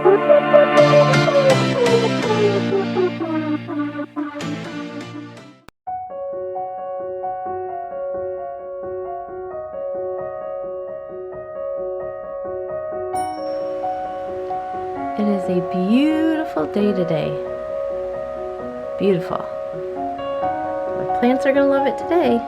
It is a beautiful day today. Beautiful. My plants are gonna love it today.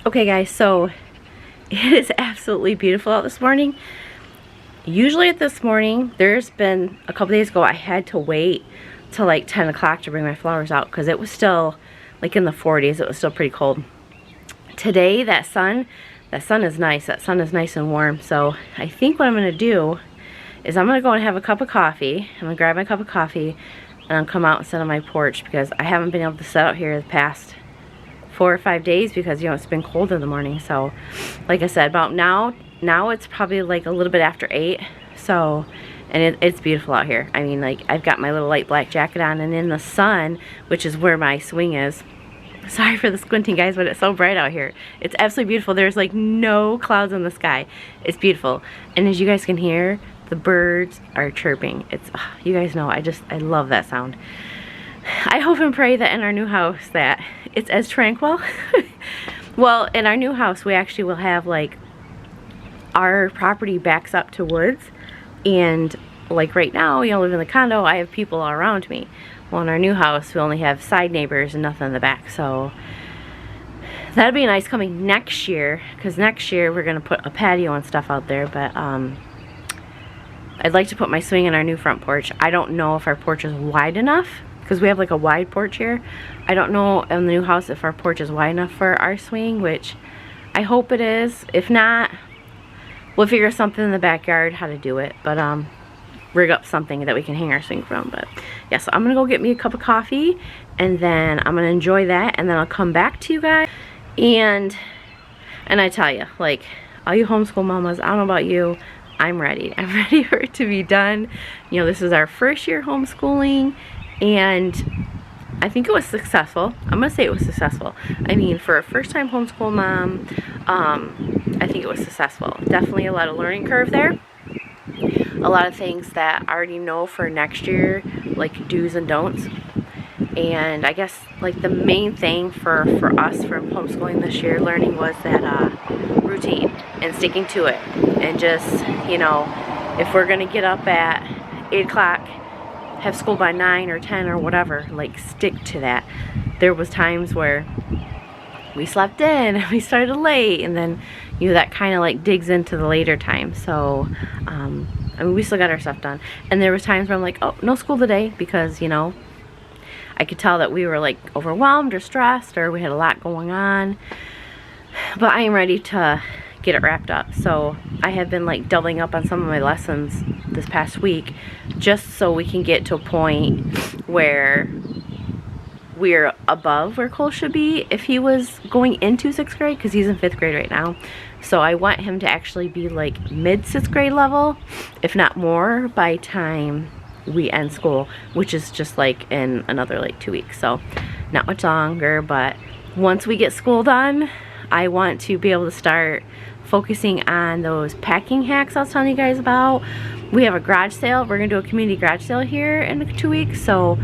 Okay guys, so it is absolutely beautiful out this morning. Usually at this morning, there's been a couple days ago I had to wait till like 10 o'clock to bring my flowers out because it was still like in the 40s. It was still pretty cold. Today that sun is nice. That sun is nice and warm. So I think what I'm going to do is I'm going to go and have a cup of coffee. I'm going to grab my cup of coffee and I'll come out and sit on my porch because I haven't been able to sit out here the past 4 or 5 days because, you know, it's been cold in the morning. So like I said, about now it's probably like a little bit after 8. So, and it's beautiful out here. I mean, like, I've got my little light black jacket on, and in the sun, which is where my swing is. Sorry for the squinting, guys, but it's so bright out here. It's absolutely beautiful. There's like no clouds in the sky. It's beautiful. And as you guys can hear, the birds are chirping. It's, you guys know, I love that sound. I hope and pray that in our new house that it's as tranquil. Well, in our new house, we actually will have, like, our property backs up to woods, and like right now, you know, live in the condo, I have people all around me. Well, in our new house, we only have side neighbors and nothing in the back, so that'd be nice coming next year, because next year we're gonna put a patio and stuff out there. But I'd like to put my swing in our new front porch. I don't know if our porch is wide enough, because we have like a wide porch here. I don't know in the new house if our porch is wide enough for our swing, which I hope it is. If not, we'll figure something in the backyard how to do it. But rig up something that we can hang our swing from. But yeah, so I'm gonna go get me a cup of coffee, and then I'm gonna enjoy that, and then I'll come back to you guys. And I tell you, like, all you homeschool mamas, I don't know about you, I'm ready. I'm ready for it to be done. You know, this is our first year homeschooling, and I think it was successful. I'm gonna say it was successful. I mean, for a first-time homeschool mom, I think it was successful. Definitely a lot of learning curve there. a lot of things that I already know for next year, like do's and don'ts. And I guess like the main thing for us from homeschooling this year learning was that routine and sticking to it. And just, you know, if we're gonna get up at 8 o'clock, have school by 9 or 10 or whatever, like stick to that. There was times where we slept in and we started late, and then, you know, that kind of like digs into the later time. So I mean, we still got our stuff done. And there was times where I'm like, oh, no school today, because, you know, I could tell that we were like overwhelmed or stressed, or we had a lot going on. But I am ready to get it wrapped up. So I have been like doubling up on some of my lessons this past week, just so we can get to a point where we're above where Cole should be if he was going into 6th grade, because he's in 5th grade right now. So I want him to actually be like mid 6th grade level, if not more, by time we end school, which is just like in another like 2 weeks. So not much longer, but once we get school done, I want to be able to start focusing on those packing hacks I was telling you guys about. We have a garage sale. We're gonna do a community garage sale here in 2 weeks, so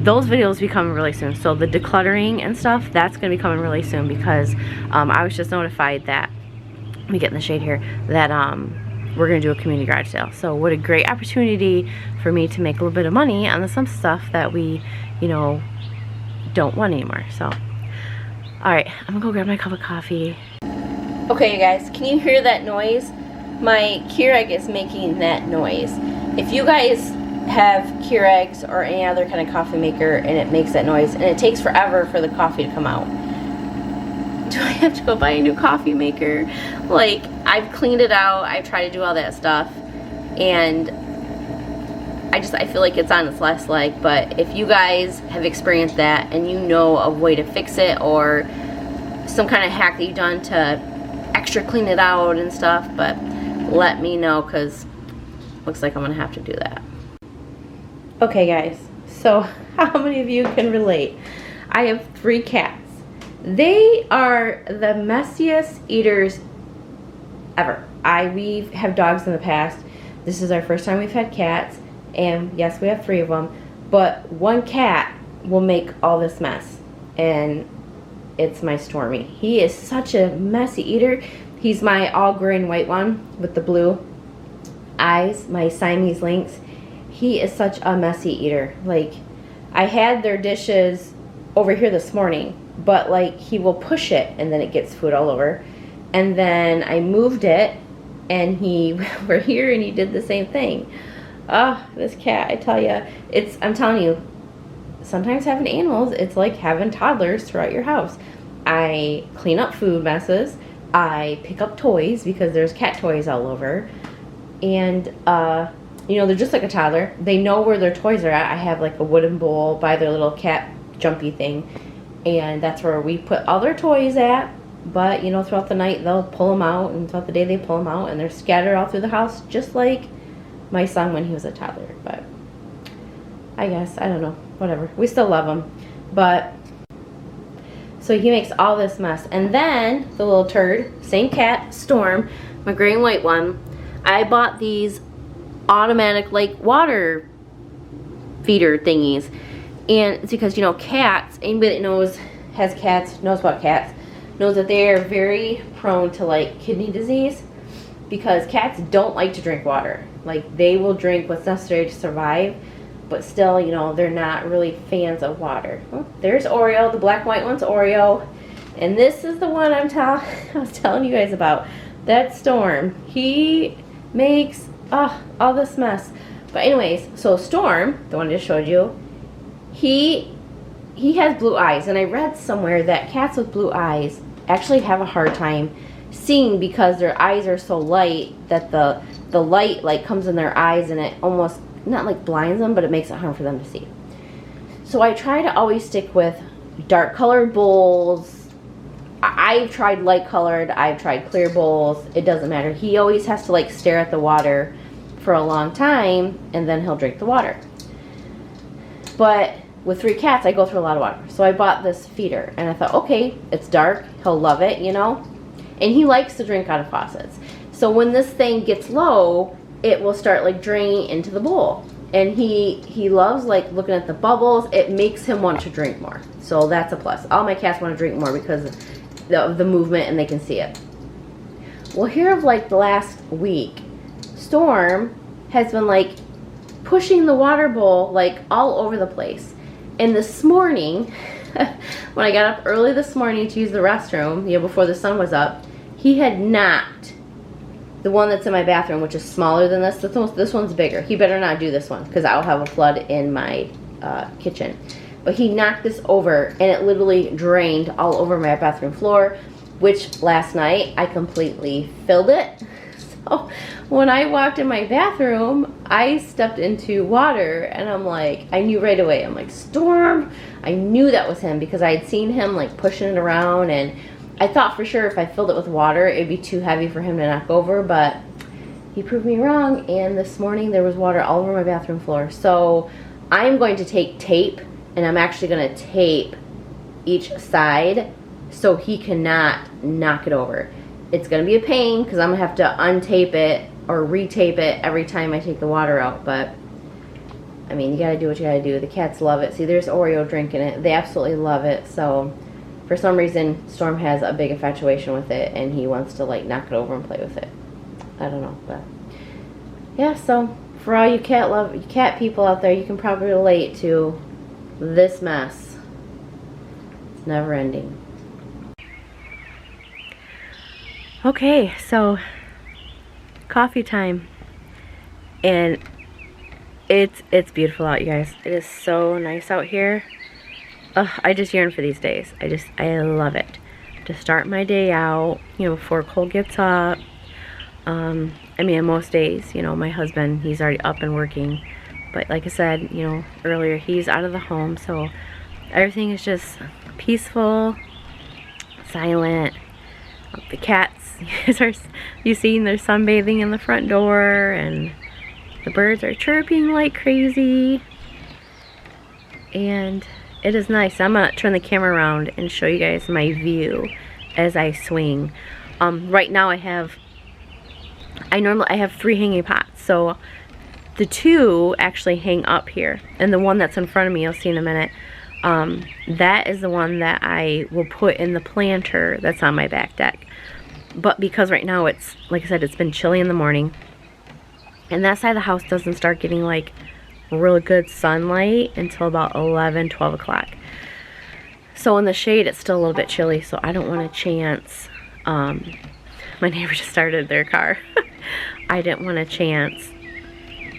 those videos will be coming really soon. So the decluttering and stuff, that's gonna be coming really soon, because I was just notified that, let me get in the shade here, that we're gonna do a community garage sale. So what a great opportunity for me to make a little bit of money on some stuff that we, you know, don't want anymore. So, all right, I'm gonna go grab my cup of coffee. Okay, you guys, can you hear that noise? My Keurig is making that noise. If you guys have Keurigs or any other kind of coffee maker and it makes that noise, and it takes forever for the coffee to come out, do I have to go buy a new coffee maker? Like, I've cleaned it out, I've tried to do all that stuff, and I feel like it's on its last leg. But if you guys have experienced that and you know a way to fix it, or some kind of hack that you've done to extra clean it out and stuff, but let me know, because looks like I'm gonna have to do that. Okay guys, so how many of you can relate? I have 3 cats. They are the messiest eaters ever. We have dogs in the past. This is our first time we've had cats, and yes, we have 3 of them, but one cat will make all this mess, and it's my Stormy. He is such a messy eater. He's my all gray and white one with the blue eyes, my Siamese lynx. He is such a messy eater. Like, I had their dishes over here this morning, but like, he will push it and then it gets food all over. And then I moved it and he over here and he did the same thing. Ah, this cat, I tell you, I'm telling you, sometimes having animals, it's like having toddlers throughout your house. I clean up food messes. I pick up toys because there's cat toys all over. And, you know, they're just like a toddler. They know where their toys are at. I have like a wooden bowl by their little cat jumpy thing. And that's where we put all their toys at. But, you know, throughout the night, they'll pull them out. And throughout the day, they pull them out. And they're scattered all through the house, just like my son when he was a toddler. But I guess, I don't know, whatever. We still love him. But so he makes all this mess. And then the little turd, same cat, Storm, my gray and white one, I bought these automatic like water feeder thingies. And it's because, you know, cats, anybody that has cats, knows about cats, knows that they are very prone to like kidney disease, because cats don't like to drink water. Like, they will drink what's necessary to survive, but still, you know, they're not really fans of water. Oh, there's Oreo, the black and white one's Oreo. And this is the one I was telling you guys about. That Storm. He makes all this mess. But anyways, so Storm, the one I just showed you, he has blue eyes. And I read somewhere that cats with blue eyes actually have a hard time seeing, because their eyes are so light that the light like comes in their eyes, and it almost, not like blinds them, but it makes it hard for them to see. So I try to always stick with dark colored bowls. I've tried light colored, I've tried clear bowls, it doesn't matter. He always has to like stare at the water for a long time, and then he'll drink the water. But with 3 cats, I go through a lot of water. So I bought this feeder, and I thought, okay, it's dark, he'll love it, you know? And he likes to drink out of faucets. So when this thing gets low, it will start like draining into the bowl. And he loves like looking at the bubbles. It makes him want to drink more. So that's a plus. All my cats want to drink more because of the movement and they can see it. Well, here of like the last week, Storm has been like pushing the water bowl like all over the place. And this morning, when I got up early this morning to use the restroom, you know, before the sun was up, he had knocked the one that's in my bathroom, which is smaller than this. This one's bigger. He better not do this one because I'll have a flood in my kitchen. But he knocked this over and it literally drained all over my bathroom floor, which last night I completely filled it. So when I walked in my bathroom, I stepped into water and I'm like, I knew right away. I'm like, Storm. I knew that was him because I had seen him like pushing it around, and I thought for sure if I filled it with water, it'd be too heavy for him to knock over, but he proved me wrong, and this morning there was water all over my bathroom floor. So I'm going to take tape, and I'm actually going to tape each side so he cannot knock it over. It's going to be a pain because I'm going to have to untape it or retape it every time I take the water out, but I mean, you got to do what you got to do. The cats love it. See, there's Oreo drinking it. They absolutely love it, so for some reason, Storm has a big infatuation with it, and he wants to like knock it over and play with it. I don't know, but yeah. So for all you cat people out there, you can probably relate to this mess. It's never ending. Okay, so coffee time, and it's beautiful out, you guys. It is so nice out here. I just yearn for these days. I love it. To start my day out, you know, before Cole gets up. I mean, most days, you know, my husband, he's already up and working. But like I said, you know, earlier, he's out of the home. So everything is just peaceful, silent. The cats, you seen they're sunbathing in the front door. And the birds are chirping like crazy. And it is nice. I'm gonna turn the camera around and show you guys my view as I swing. Right now I have 3 hanging pots. So the 2 actually hang up here, and the one that's in front of me, you'll see in a minute, that is the one that I will put in the planter that's on my back deck. But because right now it's, like I said, it's been chilly in the morning, and that side of the house doesn't start getting like really good sunlight until about 11-12 o'clock. So in the shade it's still a little bit chilly, so I don't want to chance my neighbor just started their car. I didn't want to chance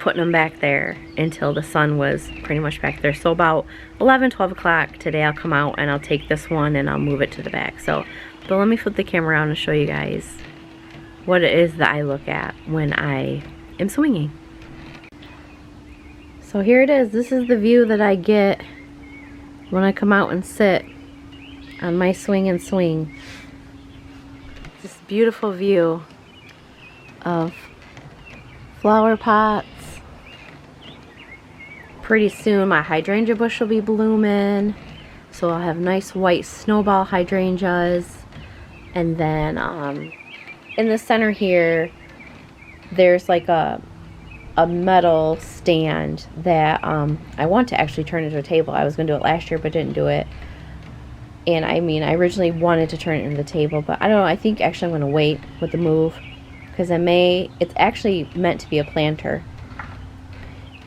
putting them back there until the sun was pretty much back there. So about 11-12 o'clock today I'll come out and I'll take this one and I'll move it to the back. So but let me flip the camera around and show you guys what it is that I look at when I am swinging. So here it is. This is the view that I get when I come out and sit on my swing and swing. This beautiful view of flower pots. Pretty soon my hydrangea bush will be blooming. So I'll have nice white snowball hydrangeas. And then in the center here, there's like a metal stand that I want to actually turn into a table. I was going to do it last year but didn't do it. And I mean, I originally wanted to turn it into the table, but I don't know, I think actually I'm going to wait with the move because it's actually meant to be a planter.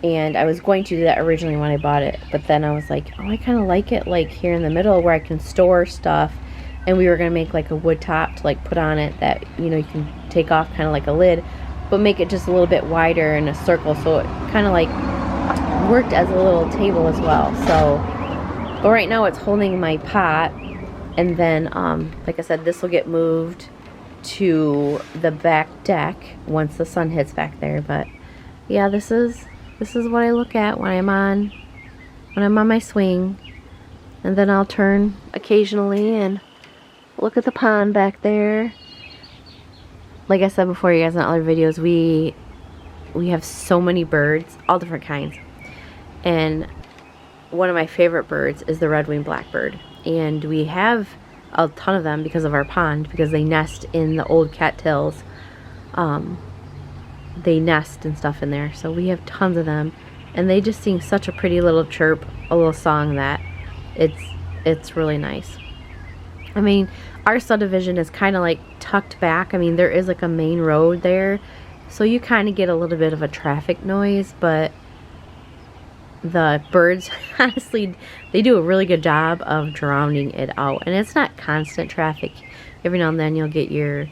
And I was going to do that originally when I bought it, but then I was like, oh, I kind of like it like here in the middle where I can store stuff. And we were going to make like a wood top to like put on it that, you know, you can take off kind of like a lid, but make it just a little bit wider in a circle, so it kind of like worked as a little table as well. So, but right now it's holding my pot, and then like I said, this will get moved to the back deck once the sun hits back there. But yeah, this is what I look at when I'm on my swing, and then I'll turn occasionally and look at the pond back there. Like I said before, you guys, in other videos, we have so many birds, all different kinds. And one of my favorite birds is the red-winged blackbird. And we have a ton of them because of our pond, because they nest in the old cattails. they nest and stuff in there. So we have tons of them, and they just sing such a pretty little chirp, a little song that it's really nice. I mean, our subdivision is kind of like tucked back. I mean, there is like a main road there, so you kind of get a little bit of a traffic noise, but the birds, honestly, they do a really good job of drowning it out. And it's not constant traffic. Every now and then you'll get your,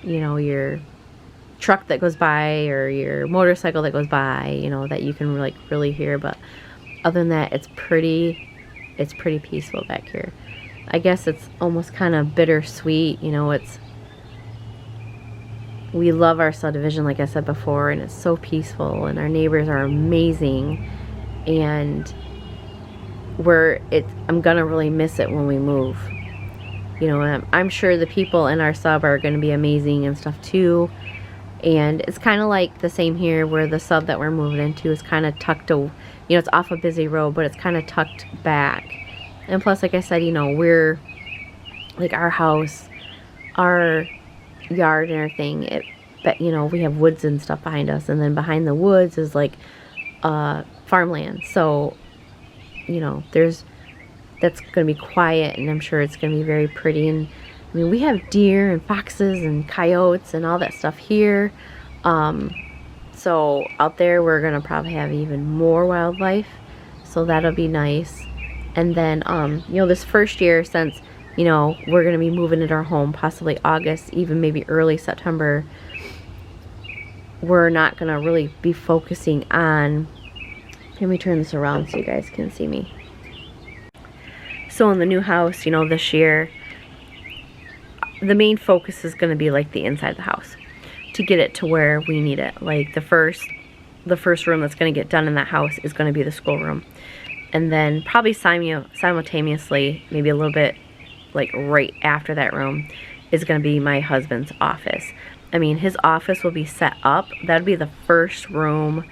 you know, your truck that goes by or your motorcycle that goes by, you know, that you can like really hear. But other than that, it's pretty peaceful back here. I guess it's almost kind of bittersweet, you know. We love our subdivision, like I said before, and it's so peaceful, and our neighbors are amazing, and I'm gonna really miss it when we move. You know, I'm sure the people in our sub are gonna be amazing and stuff too. And it's kind of like the same here, where the sub that we're moving into is kind of tucked you know, it's off a busy road, but it's kind of tucked back. And plus, like I said, you know, we're like, our house, our yard and everything, but you know, we have woods and stuff behind us, and then behind the woods is like farmland. So, you know, that's gonna be quiet, and I'm sure it's gonna be very pretty. And I mean, we have deer and foxes and coyotes and all that stuff here. So out there we're gonna probably have even more wildlife, so that'll be nice. And then you know, this first year, since, you know, we're gonna be moving into our home possibly August, even maybe early September, we're not gonna really be focusing on, let me turn this around so you guys can see me. So in the new house, you know, this year, the main focus is going to be like the inside of the house, to get it to where we need it. Like the first room that's going to get done in that house is going to be the schoolroom, and then probably simultaneously, maybe a little bit like right after that room, is going to be my husband's office. I mean, his office will be set up. That'd be the first room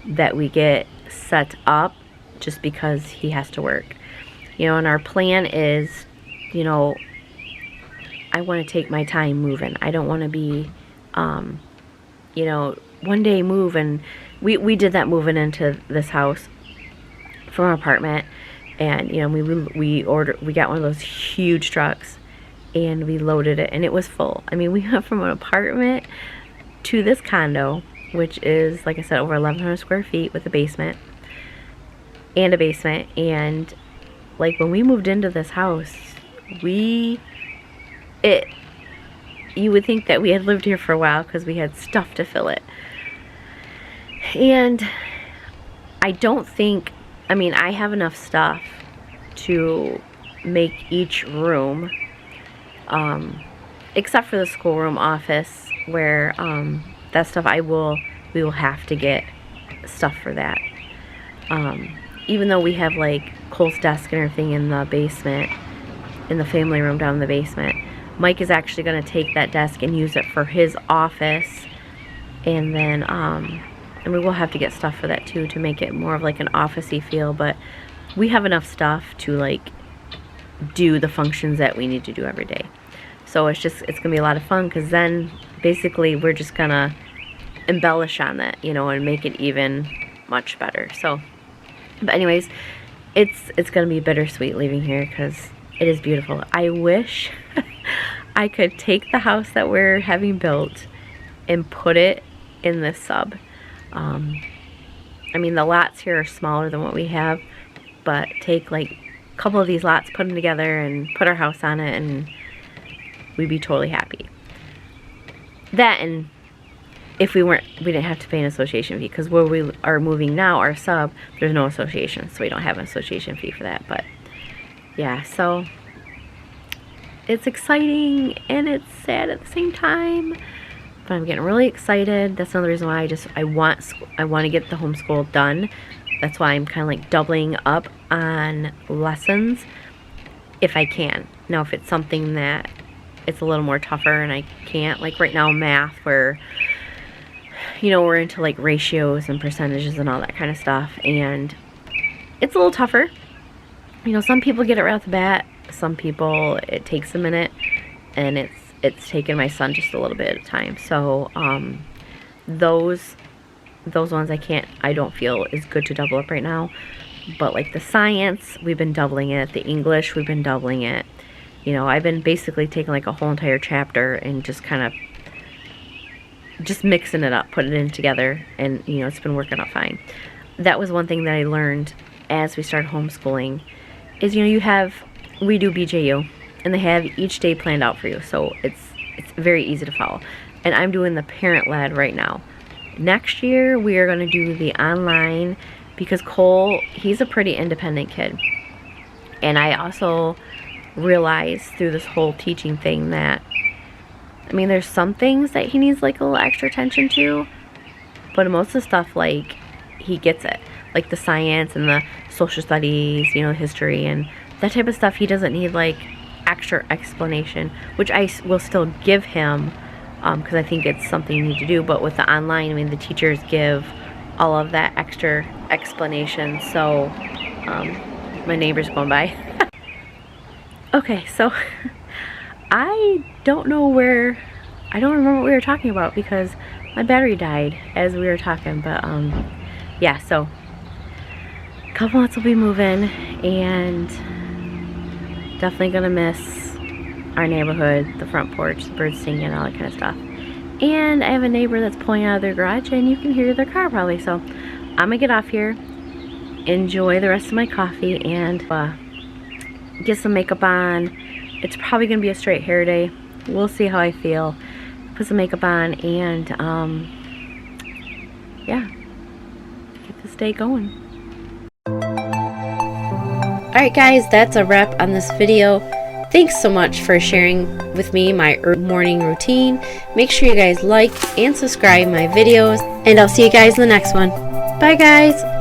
that we get set up, just because he has to work, you know. And our plan is, you know, I want to take my time moving. I don't want to be, you know, one day move. And we did that moving into this house from our apartment, and you know, we got one of those huge trucks, and we loaded it, and it was full. I mean, we went from an apartment to this condo, which is, like I said, over 1,100 square feet with a basement and a basement. And like, when we moved into this house, you would think that we had lived here for a while, because we had stuff to fill it. And I don't think, I mean, I have enough stuff to make each room, except for the schoolroom office, where that stuff we will have to get stuff for that. Even though we have like Cole's desk and everything in the basement, in the family room down in the basement, Mike is actually going to take that desk and use it for his office. And then and we will have to get stuff for that too, to make it more of like an office-y feel. But we have enough stuff to like do the functions that we need to do every day. So it's gonna be a lot of fun, because then basically we're just gonna embellish on that, you know, and make it even much better. So, but anyways, it's gonna be bittersweet leaving here, because it is beautiful. I wish I could take the house that we're having built and put it in this sub. I mean, the lots here are smaller than what we have, but take like a couple of these lots, put them together, and put our house on it, and we'd be totally happy. That, and if we didn't have to pay an association fee, because where we are moving now, our sub, there's no association, so we don't have an association fee for that. But yeah, so it's exciting and it's sad at the same time, but I'm getting really excited. That's another reason why I want to get the homeschool done. That's why I'm kind of like doubling up on lessons if I can. Now, if it's something that it's a little more tougher and I can't, like right now math, where, you know, we're into like ratios and percentages and all that kind of stuff, and it's a little tougher. You know, some people get it right off the bat, some people it takes a minute, and it's taken my son just a little bit of time. So those ones I don't feel is good to double up right now. But like the science, we've been doubling it. The English, we've been doubling it. You know, I've been basically taking like a whole entire chapter and just kind of just mixing it up, putting it in together, and you know, it's been working out fine. That was one thing that I learned as we started homeschooling is, you know, we do BJU, and they have each day planned out for you, so it's very easy to follow. And I'm doing the parent-led right now. Next year we are going to do the online, because Cole, he's a pretty independent kid, and I also realized through this whole teaching thing that, I mean, there's some things that he needs like a little extra attention to, but most of the stuff, like, he gets it. Like the science and the social studies, you know, history and that type of stuff, he doesn't need like extra explanation, which I will still give him because I think it's something you need to do. But with the online, I mean, the teachers give all of that extra explanation. So my neighbor's going by. Okay, so I don't remember what we were talking about because my battery died as we were talking, but yeah, so a couple months will be moving, and definitely gonna miss our neighborhood, the front porch, the birds singing, all that kind of stuff. And I have a neighbor that's pulling out of their garage, and you can hear their car probably. So I'm gonna get off here, enjoy the rest of my coffee, and get some makeup on. It's probably gonna be a straight hair day. We'll see how I feel. Put some makeup on and yeah, get this day going. Alright guys, that's a wrap on this video. Thanks so much for sharing with me my morning routine. Make sure you guys like and subscribe my videos, and I'll see you guys in the next one. Bye guys!